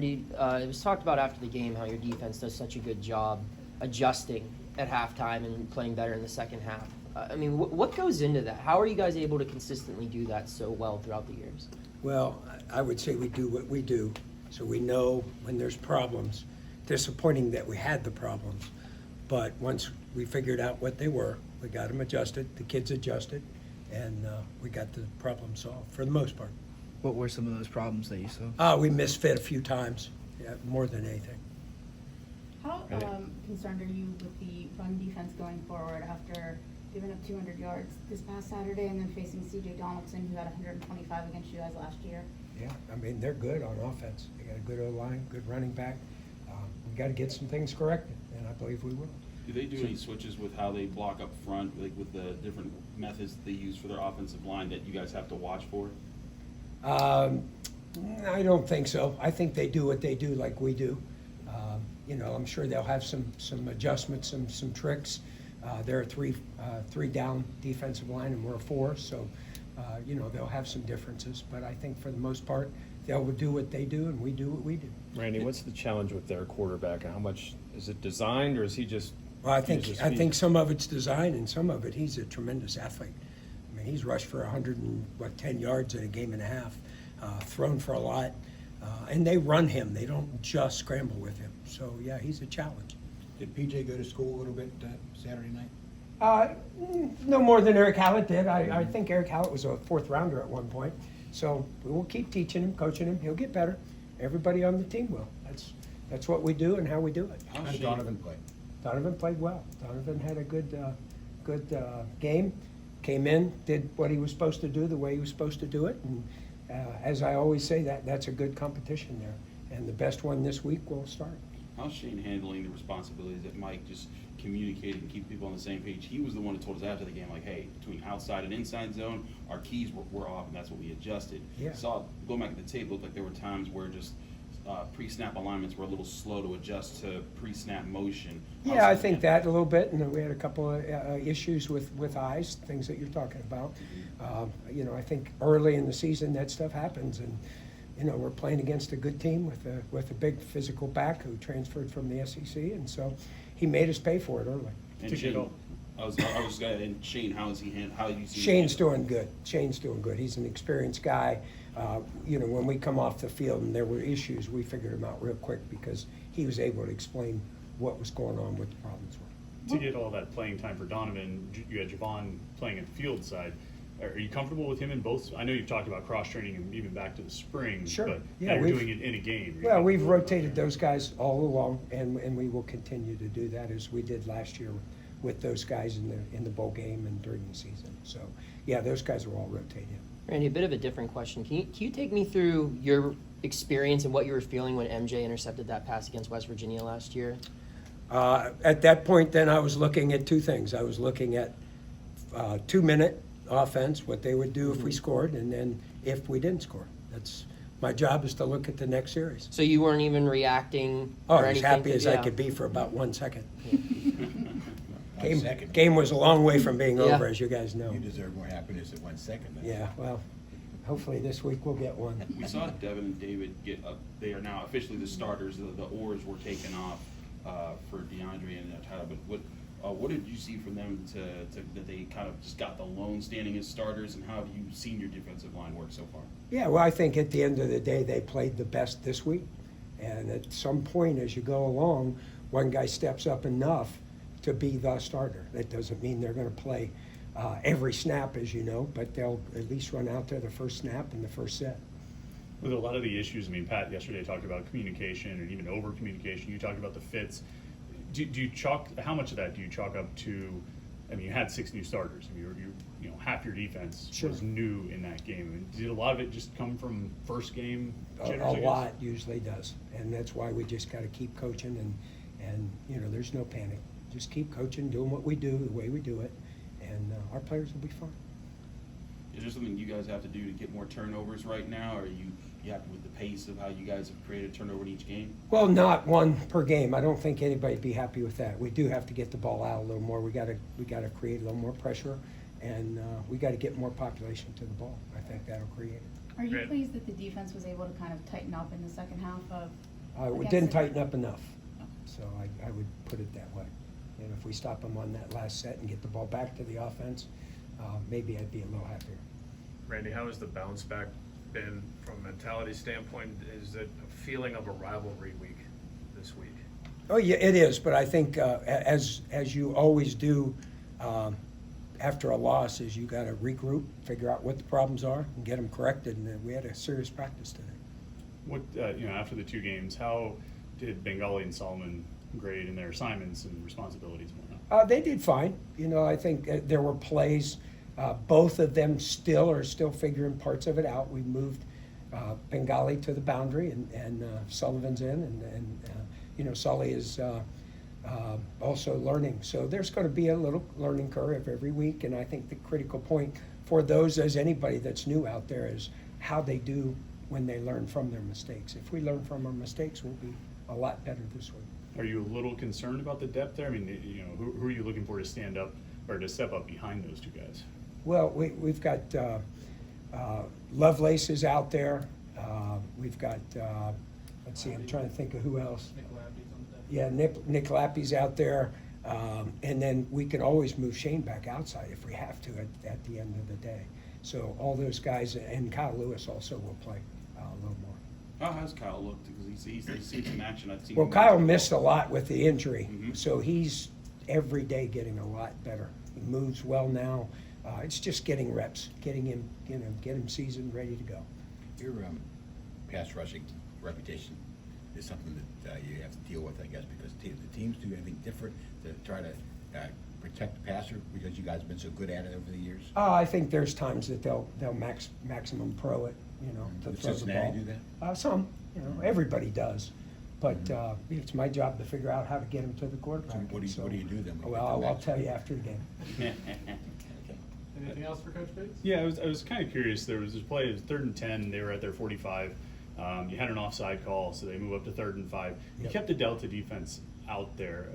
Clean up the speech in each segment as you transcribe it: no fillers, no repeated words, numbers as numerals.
Randy, it was talked about after the game how your defense does such a good job adjusting at halftime and playing better in the second half. I mean, what goes into that? How are you guys able to consistently do that so well throughout the years? Well, I would say we do what we do, so we know when there's problems. Disappointing that we had the problems, but once we figured out what they were, we got them adjusted, the kids adjusted, and we got the problem solved for the most part. What were some of those problems that you saw? We misfit a few times, yeah, more than anything. How concerned are you with the run defense going forward after giving up 200 yards this past Saturday and then facing C.J. Donaldson, who had 125 against you guys last year? Yeah, I mean, they're good on offense. They got a good O-line, good running back. We got to get some things corrected, and I believe we will. Do they do any switches with how they block up front, like with the different methods they use for their offensive line that you guys have to watch for? I don't think so. I think they do what they do like we do. I'm sure they'll have some adjustments, some tricks. They're a three down defensive line, and we're a 4, so they'll have some differences. But I think for the most part, they'll do what they do, and we do what we do. Randy, what's the challenge with their quarterback? How much is it designed, or is he just? Well, I think some of it's design, and some of it he's a tremendous athlete. I mean, he's rushed for 110 yards in a game and a half, thrown for a lot, and they run him. They don't just scramble with him. So yeah, he's a challenge. Did PJ go to school a little bit Saturday night? No more than Eric Hallett did. I think Eric Hallett was a 4th rounder at one point. So we will keep teaching him, coaching him. He'll get better. Everybody on the team will. That's what we do and how we do it. How did Donovan play? Donovan played well. Donovan had a good game. Came in, did what he was supposed to do the way he was supposed to do it. And as I always say, that's a good competition there. And the best one this week will start. How's Shane handling the responsibilities that Mike just communicated and keep people on the same page? He was the one that told us after the game, like, hey, between outside and inside zone, our keys were off, and that's what we adjusted. Yeah. Saw, going back at the tape, looked like there were times where just pre-snap alignments were a little slow to adjust to pre-snap motion. Yeah, I think that a little bit, and we had a couple of issues with eyes, things that you're talking about. I think early in the season that stuff happens, and we're playing against a good team with a big physical back who transferred from the SEC, and so he made us pay for it early. And Shane, I was and Shane, how do you see? Shane's doing good. Shane's doing good. He's an experienced guy. When we come off the field and there were issues, we figured them out real quick because he was able to explain what was going on, what the problems were. To get all that playing time for Donovan, you had Javon playing at the field side. Are you comfortable with him in both? I know you've talked about cross-training him even back to the spring, Sure. but Yeah, now you're doing it in a game. Well, we've rotated those guys all along, and we will continue to do that as we did last year with those guys in the bowl game and during the season. So, yeah, those guys are all rotated. Randy, a bit of a different question. Can you take me through your experience and what you were feeling when MJ intercepted that pass against West Virginia last year? At that point, then, I was looking at two things. I was looking at 2-minute offense, what they would do if we scored, and then if we didn't score. That's my job, is to look at the next series. So you weren't even reacting? Oh, or as anything happy as I yeah. could be for about 1 second. Second. Game was a long way from being Yeah. over, as you guys know. You deserve more happiness at 1 second. Yeah, well, hopefully this week we'll get one. We saw Devin and David get up. They are now officially the starters. The oars were taken off for DeAndre and Tyler. But what did you see from them that they kind of just got the lone standing as starters, and how have you seen your defensive line work so far? Yeah, well, I think at the end of the day, they played the best this week. And at some point as you go along, one guy steps up enough to be the starter. That doesn't mean they're going to play every snap, as you know, but they'll at least run out there the first snap in the first set. With a lot of the issues, Pat yesterday talked about communication and even over communication. You talked about the fits. Do you how much of that do you chalk up to? I mean, you had 6 new starters. I mean, half your defense Sure. was new in that game. I mean, did a lot of it just come from first game jitters, A I guess? lot usually does, and that's why we just got to keep coaching, and there's no panic. Just keep coaching, doing what we do the way we do it, and our players will be fine. Is there something you guys have to do to get more turnovers right now? Or are you happy with the pace of how you guys have created turnover in each game? Well, not one per game. I don't think anybody'd be happy with that. We do have to get the ball out a little more. We got to create a little more pressure, and we got to get more population to the ball. I think that'll create it. Are you Great. pleased that the defense was able to kind of tighten up in the second half of We Against didn't it. tighten up enough, so I would put it that way. And if we stop them on that last set and get the ball back to the offense, maybe I'd be a little happier. Randy, how has the bounce back been from a mentality standpoint? Is it a feeling of a rivalry week this week? Oh, yeah, it is, but I think as you always do after a loss is you got to regroup, figure out what the problems are, and get them corrected, and we had a serious practice today. What, after the 2 games, how did Bengali and Solomon grade in their assignments and responsibilities and whatnot? They did fine. I think there were plays. Both of them are still figuring parts of it out. We moved Bengali to the boundary, and Sullivan's in, and Sully is also learning. So there's going to be a little learning curve every week, and I think the critical point for those, as anybody that's new out there, is how they do when they learn from their mistakes. If we learn from our mistakes, we'll be a lot better this week. Are you a little concerned about the depth there? I mean, who are you looking for to stand up or to step up behind those 2 guys? Well, we've got Lovelace is out there. We've got, let's see, I'm trying to think of who else. Yeah, Nick Lappy's out there. And then we can always move Shane back outside if we have to at the end of the day. So all those guys, and Kyle Lewis also will play a little more. How has Kyle looked? Because he's seen some action. I've seen. Well, him Kyle as missed a lot with the injury, Mhm. so he's every day getting a lot better. He moves well now. It's just getting reps, getting him, get him seasoned, ready to go. Your pass rushing reputation is something that you have to deal with, I guess, because the teams do anything different to try to protect the passer because you guys have been so good at it over the years. I think there's times that they'll maximum pro it, to Does throw the Cincinnati ball. do that? Some, everybody does, but it's my job to figure out how to get them to the quarterback. So what do you do then when you Well, get the I'll match? tell you after the game. Anything else for Coach Bates? Yeah, I was kind of curious. There was this play, it was 3rd and 10, they were at their 45. You had an offside call, so they move up to 3rd and 5. You Yep. kept the Delta defense out there.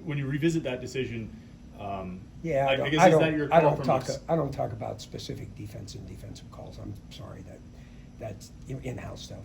When you revisit that decision, Yeah, I guess is that your call from us? I don't talk about specific defensive calls. I'm sorry, that's in-house stuff.